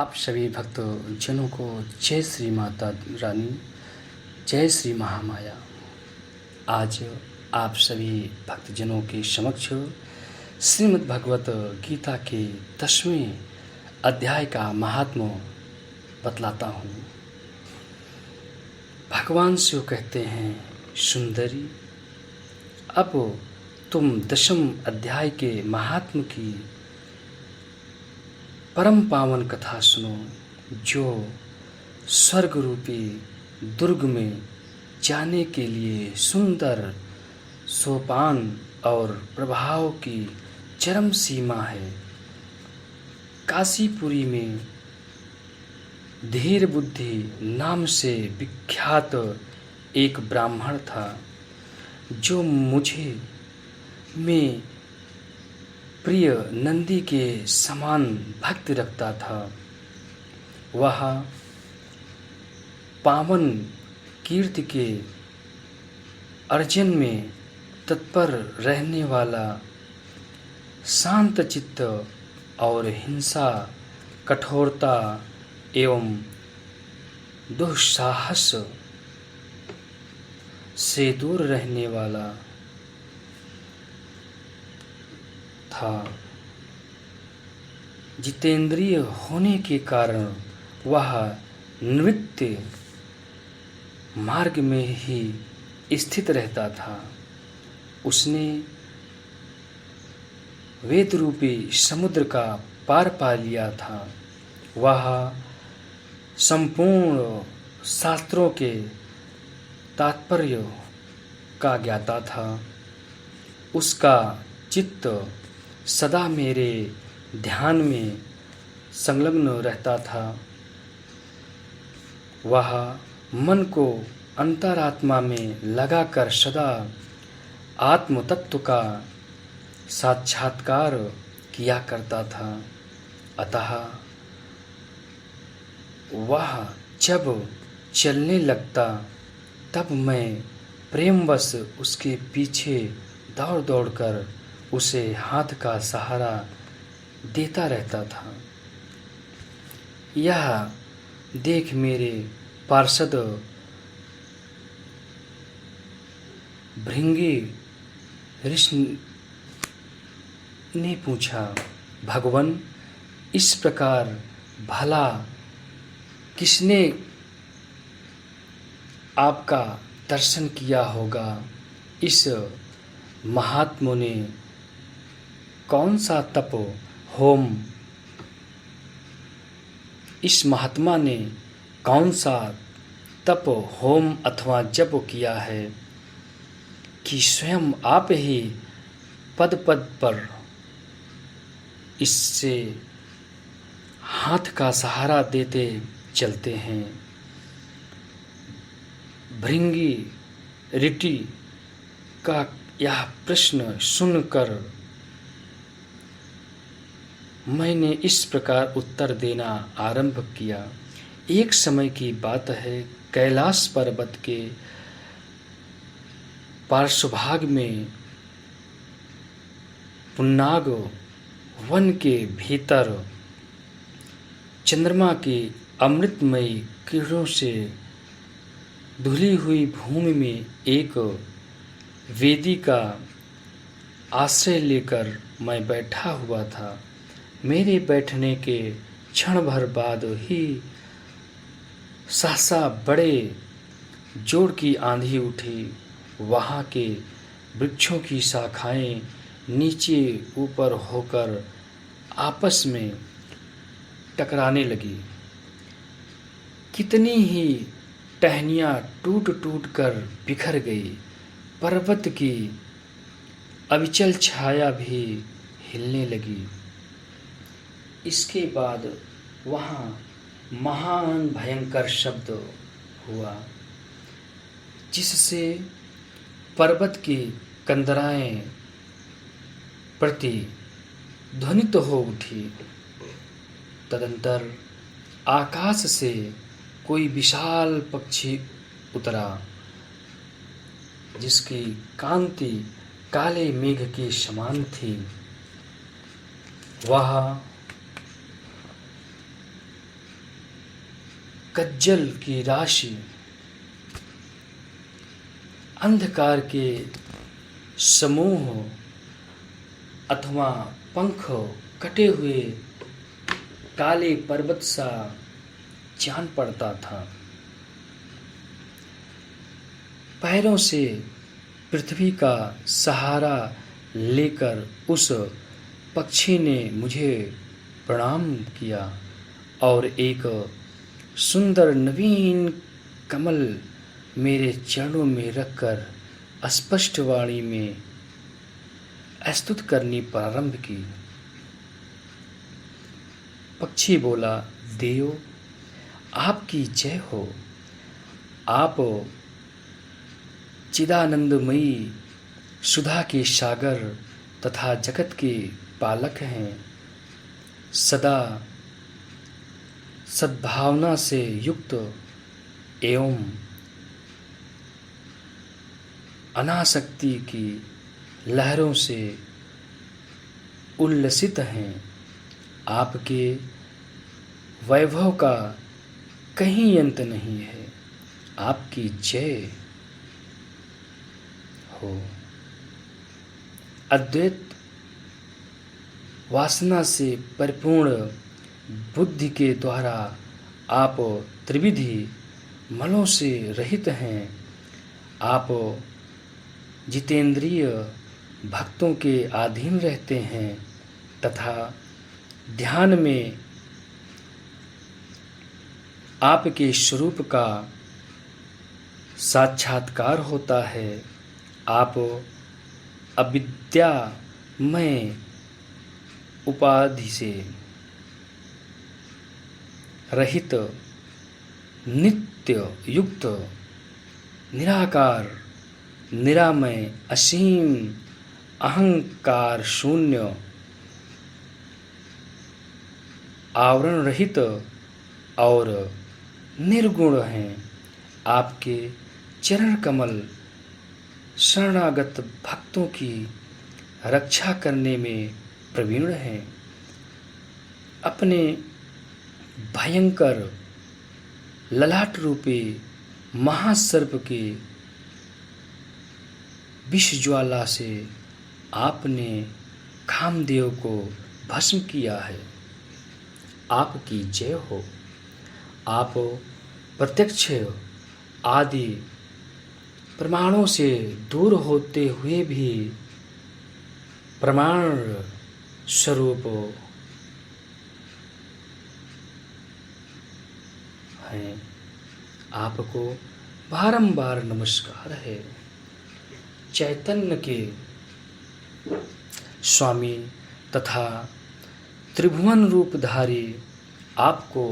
आप सभी भक्तों जनों को जय श्री माता रानी, जय श्री महामाया। आज आप सभी भक्तजनों के समक्ष श्रीमद् भगवत गीता के 10वें अध्याय का महात्म्य बतलाता हूँ। भगवान शिव कहते हैं, सुंदरी, अब तुम 10वें अध्याय के महात्म्य की परम पावन कथा सुनो, जो स्वर्ग रूपी दुर्ग में जाने के लिए सुंदर सोपान और प्रभाव की चरम सीमा है। काशीपुरी में धीर बुद्धि नाम से विख्यात एक ब्राह्मण था, जो मुझे में प्रिय नंदी के समान भक्ति रखता था। वह पावन कीर्ति के अर्जन में तत्पर रहने वाला, शांत चित्त और हिंसा, कठोरता एवं दुस्साहस से दूर रहने वाला था। जितेंद्रिय होने के कारण वह नित्य मार्ग में ही स्थित रहता था। उसने वेद रूपी समुद्र का पार पा लिया था। वह संपूर्ण शास्त्रों के तात्पर्य का ज्ञाता था। उसका चित्त सदा मेरे ध्यान में संलग्न रहता था। वह मन को अंतरात्मा में लगाकर सदा आत्म तत्व का साक्षात्कार किया करता था। अतः वह जब चलने लगता, तब मैं प्रेमवश उसके पीछे दौड़ दौड़कर उसे हाथ का सहारा देता रहता था। यह देख मेरे पार्षद भृंगी ऋषि ने पूछा, भगवान, इस प्रकार भला किसने आपका दर्शन किया होगा? इस महात्मा ने कौन सा तप होम इस महात्मा ने कौन सा तप होम अथवा जप किया है कि स्वयं आप ही पद पद पर इससे हाथ का सहारा देते चलते हैं। भृंगी ऋषि का यह प्रश्न सुनकर मैंने इस प्रकार उत्तर देना आरंभ किया। एक समय की बात है, कैलाश पर्वत के पार्श्वभाग में पुन्नाग वन के भीतर चंद्रमा की अमृतमयी किरणों से धुली हुई भूमि में एक वेदी का आश्रय लेकर मैं बैठा हुआ था। मेरे बैठने के क्षण भर बाद ही सहसा बड़े जोर की आंधी उठी। वहाँ के वृक्षों की शाखाएं नीचे ऊपर होकर आपस में टकराने लगी। कितनी ही टहनियाँ टूट टूट कर बिखर गई। पर्वत की अविचल छाया भी हिलने लगी। इसके बाद वहाँ महान भयंकर शब्द हुआ, जिससे पर्वत की कंदराएं प्रतिध्वनित हो उठी। तदंतर आकाश से कोई विशाल पक्षी उतरा, जिसकी कांति काले मेघ के समान थी। वह कज्जल की राशि, अंधकार के समूह अथवा पंख कटे हुए काले पर्वत सा जान पड़ता था। पैरों से पृथ्वी का सहारा लेकर उस पक्षी ने मुझे प्रणाम किया और एक सुंदर नवीन कमल मेरे चरणों में रखकर स्पष्ट वाणी में स्तुति करनी प्रारंभ की। पक्षी बोला, देव आपकी जय हो। आप चिदानंदमयी सुधा के सागर तथा जगत के पालक हैं। सदा सद्भावना से युक्त एवं अनासक्ति की लहरों से उल्लसित हैं। आपके वैभव का कहीं अंत नहीं है। आपकी जय हो। अद्वैत वासना से परिपूर्ण बुद्धि के द्वारा आप त्रिविधि मलों से रहित हैं। आप जितेंद्रिय भक्तों के अधीन रहते हैं तथा ध्यान में आपके स्वरूप का साक्षात्कार होता है। आप अविद्यामय उपाधि से रहित, नित्य युक्त, निराकार, निरामय, असीम, अहंकार शून्य, आवरण रहित और निर्गुण हैं। आपके चरण कमल शरणागत भक्तों की रक्षा करने में प्रवीण हैं। अपने भयंकर ललाट रूपी महासर्प के विष ज्वाला से आपने कामदेव को भस्म किया है। आपकी जय हो। आप प्रत्यक्ष आदि प्रमाणों से दूर होते हुए भी प्रमाण स्वरूप हैं। आपको बारंबार नमस्कार है। चैतन्य के स्वामी तथा त्रिभुवन रूपधारी आपको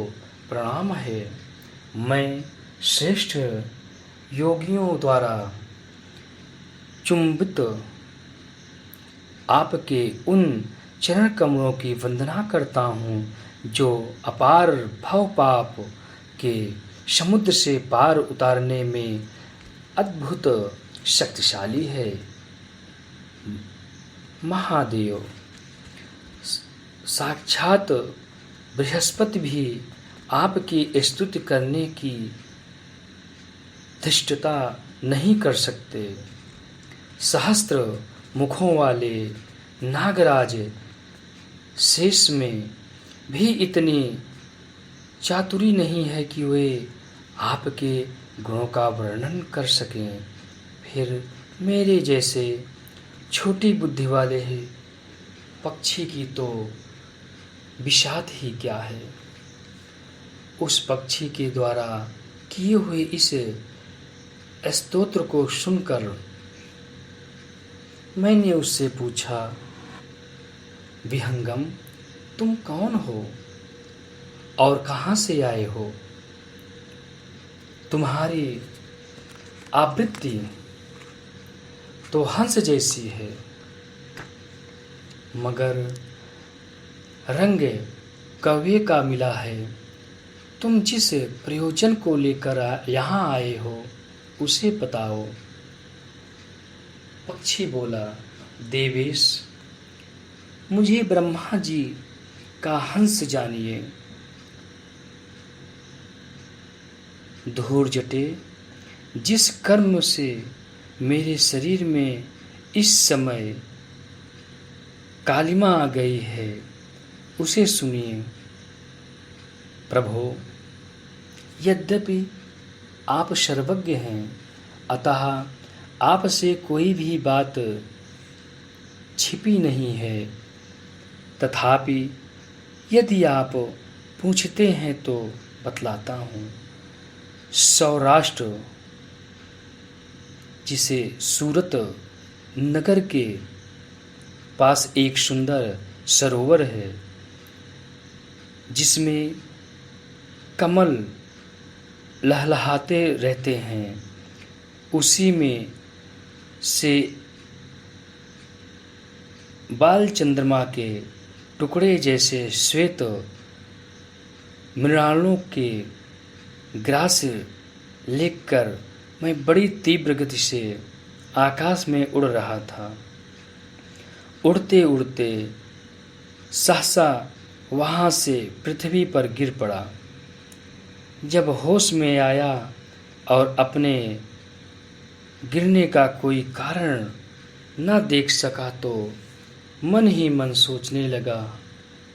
प्रणाम है। मैं श्रेष्ठ योगियों द्वारा चुंबित आपके उन चरण कमलों की वंदना करता हूँ जो अपार भव पाप के समुद्र से पार उतारने में अद्भुत शक्तिशाली है। महादेव साक्षात बृहस्पति भी आपकी स्तुति करने की धृष्टता नहीं कर सकते। सहस्त्र मुखों वाले नागराज शेष में भी इतनी चातुरी नहीं है कि वे आपके गुणों का वर्णन कर सकें। फिर मेरे जैसे छोटी बुद्धि वाले पक्षी की तो विषाद ही क्या है। उस पक्षी के द्वारा किए हुए इस स्तोत्र को सुनकर मैंने उससे पूछा, विहंगम, तुम कौन हो और कहाँ से आए हो? तुम्हारी आवृत्ति तो हंस जैसी है, मगर रंग कौवे का मिला है। तुम जिस प्रयोजन को लेकर यहाँ आए हो उसे बताओ। पक्षी बोला, देवेश, मुझे ब्रह्मा जी का हंस जानिए। धूर जटे, जिस कर्म से मेरे शरीर में इस समय कालिमा आ गई है, उसे सुनिए। प्रभो, यद्यपि आप सर्वज्ञ हैं, अतः आपसे कोई भी बात छिपी नहीं है, तथापि यदि आप पूछते हैं तो बतलाता हूँ। सौराष्ट्र, जिसे सूरत नगर के पास एक सुंदर सरोवर है, जिसमें कमल लहलहाते रहते हैं, उसी में से बाल चंद्रमा के टुकड़े जैसे श्वेत मृणालों के ग्रास लेकर मैं बड़ी तीव्र गति से आकाश में उड़ रहा था। उड़ते उड़ते सहसा वहाँ से पृथ्वी पर गिर पड़ा। जब होश में आया और अपने गिरने का कोई कारण न देख सका तो मन ही मन सोचने लगा,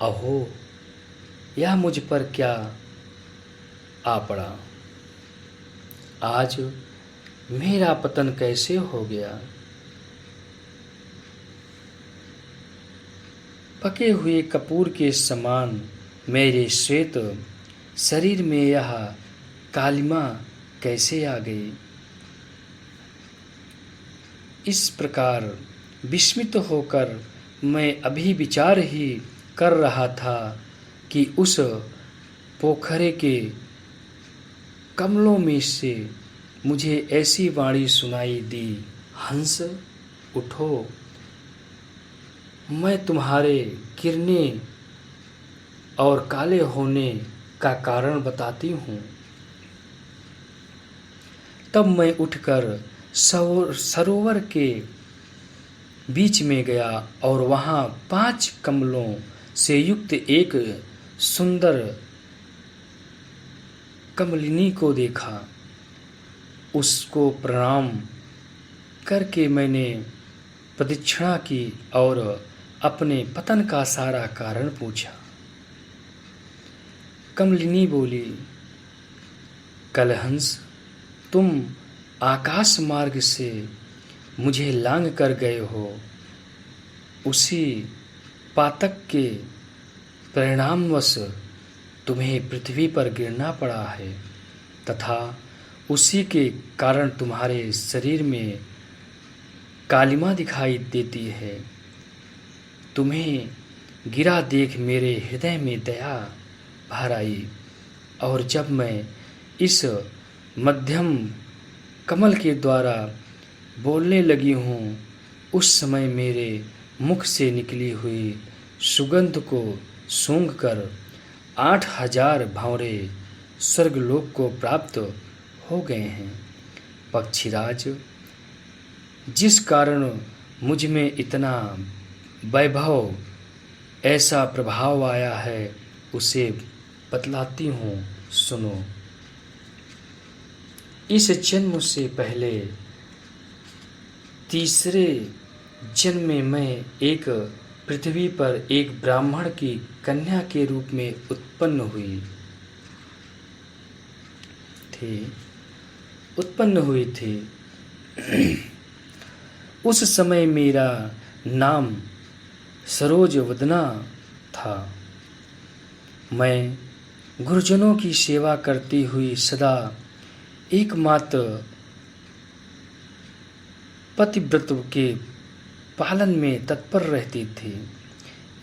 अहो, यह मुझ पर क्या आ पड़ा। आज मेरा पतन कैसे हो गया। पके हुए कपूर के समान मेरे श्वेत शरीर में यह कालिमा कैसे आ गई। इस प्रकार विस्मित होकर मैं अभी विचार ही कर रहा था कि उस पोखरे के कमलों में से मुझे ऐसी वाणी सुनाई दी, हंस उठो, मैं तुम्हारे गिरने और काले होने का कारण बताती हूँ। तब मैं उठकर सरोवर के बीच में गया और वहाँ 5 कमलों से युक्त एक सुंदर कमलिनी को देखा। उसको प्रणाम करके मैंने प्रदक्षिणा की और अपने पतन का सारा कारण पूछा। कमलिनी बोली, कलहंस, तुम आकाश मार्ग से मुझे लांघ कर गए हो। उसी पातक के परिणामवश तुम्हें पृथ्वी पर गिरना पड़ा है तथा उसी के कारण तुम्हारे शरीर में कालिमा दिखाई देती है। तुम्हें गिरा देख मेरे हृदय में दया भर आई और जब मैं इस मध्यम कमल के द्वारा बोलने लगी हूँ, उस समय मेरे मुख से निकली हुई सुगंध को सूंघकर 8000 भंवरे स्वर्गलोक को प्राप्त हो गए हैं। पक्षीराज, जिस कारण मुझ में इतना वैभव, ऐसा प्रभाव आया है, उसे बतलाती हूँ, सुनो। इस जन्म से पहले तीसरे जन्म में मैं एक पृथ्वी पर एक ब्राह्मण की कन्या के रूप में उत्पन्न हुई थी। उस समय मेरा नाम सरोजवदना था। मैं गुरुजनों की सेवा करती हुई सदा एकमात्र पतिव्रत के पालन में तत्पर रहती थी।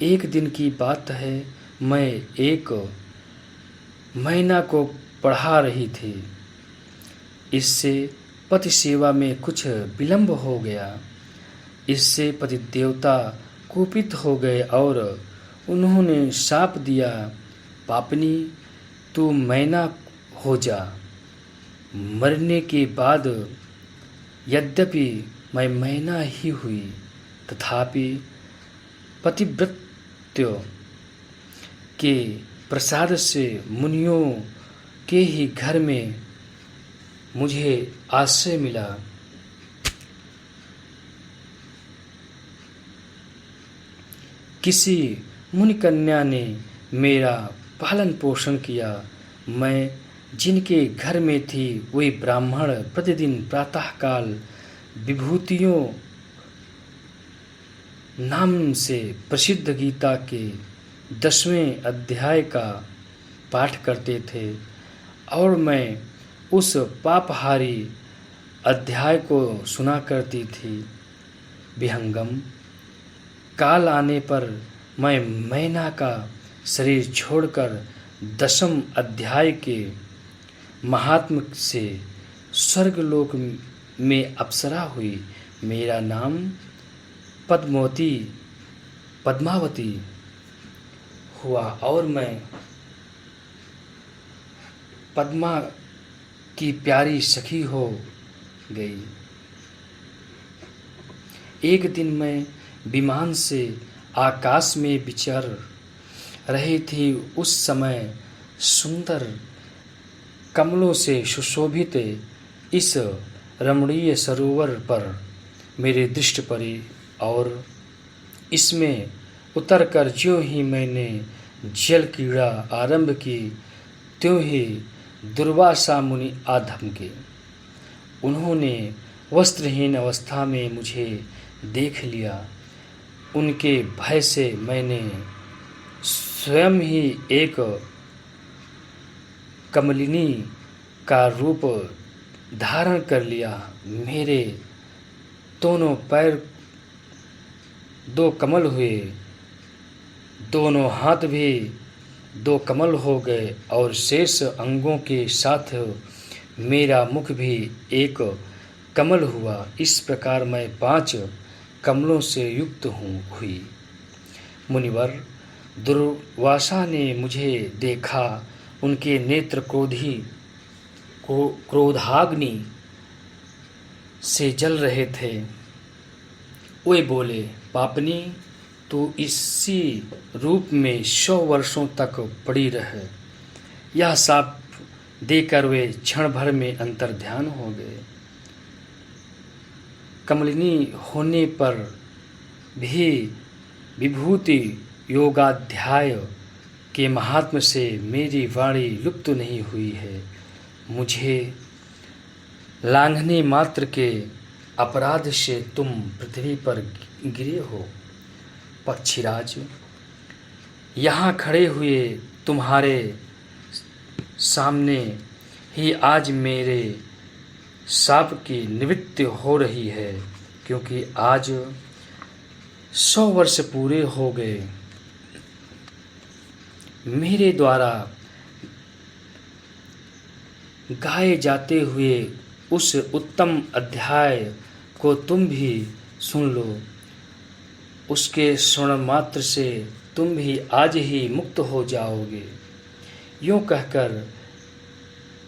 एक दिन की बात है, मैं एक महीना को पढ़ा रही थी। इससे पति सेवा में कुछ विलंब हो गया। इससे पति देवता कुपित हो गए और उन्होंने शाप दिया, पापनी, तू मैना हो जा। मरने के बाद यद्यपि मैं मैना ही हुई, तथापि पतिव्रत्य के प्रसाद से मुनियों के ही घर में मुझे आश्रय मिला। किसी मुनि कन्या ने मेरा पालन पोषण किया। मैं जिनके घर में थी वही ब्राह्मण प्रतिदिन प्रातःकाल विभूतियों नाम से प्रसिद्ध गीता के 10वें अध्याय का पाठ करते थे और मैं उस पापहारी अध्याय को सुना करती थी। विहंगम काल आने पर मैं मैना का शरीर छोड़कर 10वें अध्याय के महात्म से स्वर्गलोक में अप्सरा हुई। मेरा नाम पद्मावती हुआ और मैं पद्मा की प्यारी सखी हो गई। एक दिन मैं विमान से आकाश में विचर रही थी। उस समय सुंदर कमलों से सुशोभित इस रमणीय सरोवर पर मेरी दृष्टि पड़ी और इसमें उतरकर ज्यों ही मैंने जल क्रीड़ा आरंभ की त्यों ही दुर्वासा मुनि आ धमके। उन्होंने वस्त्रहीन अवस्था में मुझे देख लिया। उनके भय से मैंने स्वयं ही एक कमलिनी का रूप धारण कर लिया। मेरे दोनों पैर 2 कमल हुए, दोनों हाथ भी 2 कमल हो गए और शेष अंगों के साथ मेरा मुख भी एक कमल हुआ। इस प्रकार मैं 5 कमलों से युक्त हुई। मुनिवर दुर्वासा ने मुझे देखा। उनके नेत्र क्रोधाग्नि से जल रहे थे। वे बोले, पापनी, तू इसी रूप में 100 वर्षों तक पड़ी रहे। यह शाप देकर वे क्षण भर में अंतर्ध्यान हो गए। कमलिनी होने पर भी विभूति योगाध्याय के महात्म से मेरी वाणी लुप्त नहीं हुई है। मुझे लांघने मात्र के अपराध से तुम पृथ्वी पर गिरे हो। पक्षीराज, यहाँ खड़े हुए तुम्हारे सामने ही आज मेरे शाप की निवृत्ति हो रही है, क्योंकि आज 100 वर्ष पूरे हो गए। मेरे द्वारा गाए जाते हुए उस उत्तम अध्याय को तुम भी सुन लो। उसके श्रवण मात्र से तुम भी आज ही मुक्त हो जाओगे। यूँ कहकर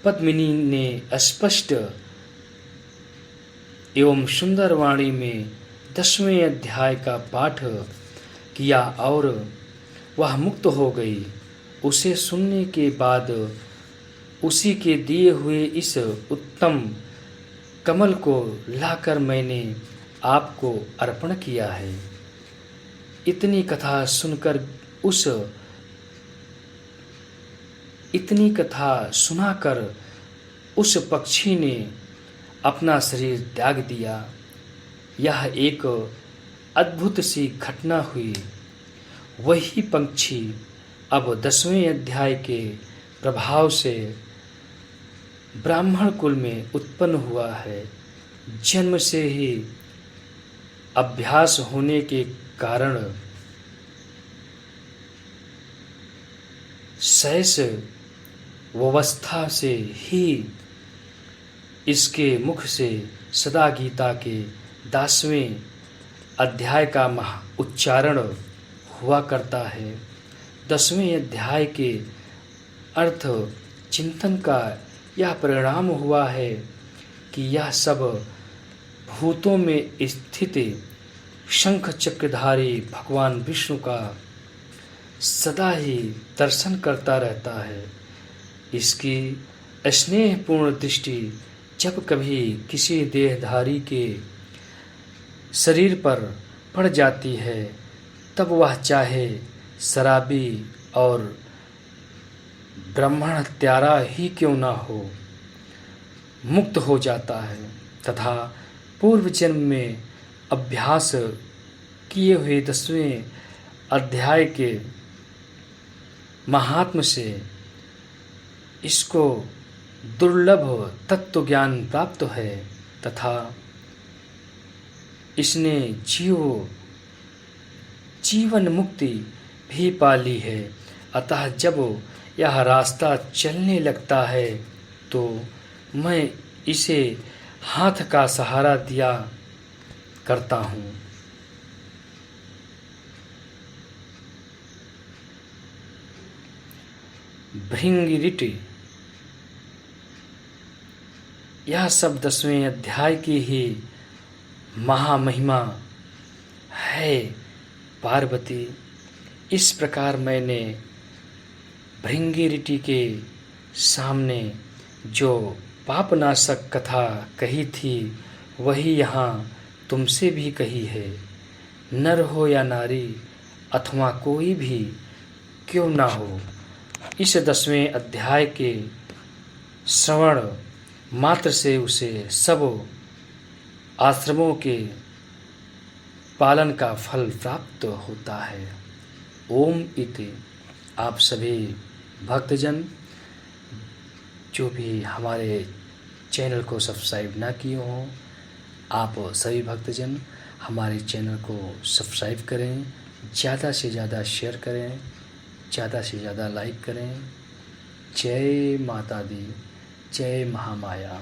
पद्मिनी ने स्पष्ट एवं सुंदर वाणी में 10वें अध्याय का पाठ किया और वह मुक्त हो गई। उसे सुनने के बाद उसी के दिए हुए इस उत्तम कमल को लाकर मैंने आपको अर्पण किया है। इतनी कथा सुनाकर उस पक्षी ने अपना शरीर त्याग दिया। यह एक अद्भुत सी घटना हुई। वही पक्षी अब 10वें अध्याय के प्रभाव से ब्राह्मण कुल में उत्पन्न हुआ है। जन्म से ही अभ्यास होने के कारण शैश व्यवस्था से ही इसके मुख से सदा गीता के 10वें अध्याय का उच्चारण हुआ करता है। 10वें अध्याय के अर्थ चिंतन का यह परिणाम हुआ है कि यह सब भूतों में स्थित शंख चक्रधारी भगवान विष्णु का सदा ही दर्शन करता रहता है। इसकी स्नेहपूर्ण दृष्टि जब कभी किसी देहधारी के शरीर पर पड़ जाती है, तब वह चाहे शराबी और ब्राह्मण हत्यारा ही क्यों न हो, मुक्त हो जाता है तथा पूर्व जन्म में अभ्यास किए हुए 10वें अध्याय के महात्म से इसको दुर्लभ तत्व ज्ञान प्राप्त है तथा इसने जीवन मुक्ति भी पा ली है। अतः जब यह रास्ता चलने लगता है तो मैं इसे हाथ का सहारा दिया करता हूँ। भृंगिरिटि, यह सब 10वें अध्याय की ही महामहिमा है। पार्वती, इस प्रकार मैंने भृंगिरिटि के सामने जो पापनाशक कथा कही थी वही यहाँ तुमसे भी कही है। नर हो या नारी अथवा कोई भी क्यों ना हो, इस 10वें अध्याय के श्रवण मात्र से उसे सब आश्रमों के पालन का फल प्राप्त होता है। ओम इति। आप सभी भक्तजन जो भी हमारे चैनल को सब्सक्राइब ना किए हों, आप सभी भक्तजन हमारे चैनल को सब्सक्राइब करें, ज़्यादा से ज़्यादा शेयर करें, ज़्यादा से ज़्यादा लाइक करें। जय माता दी, जय महामाया।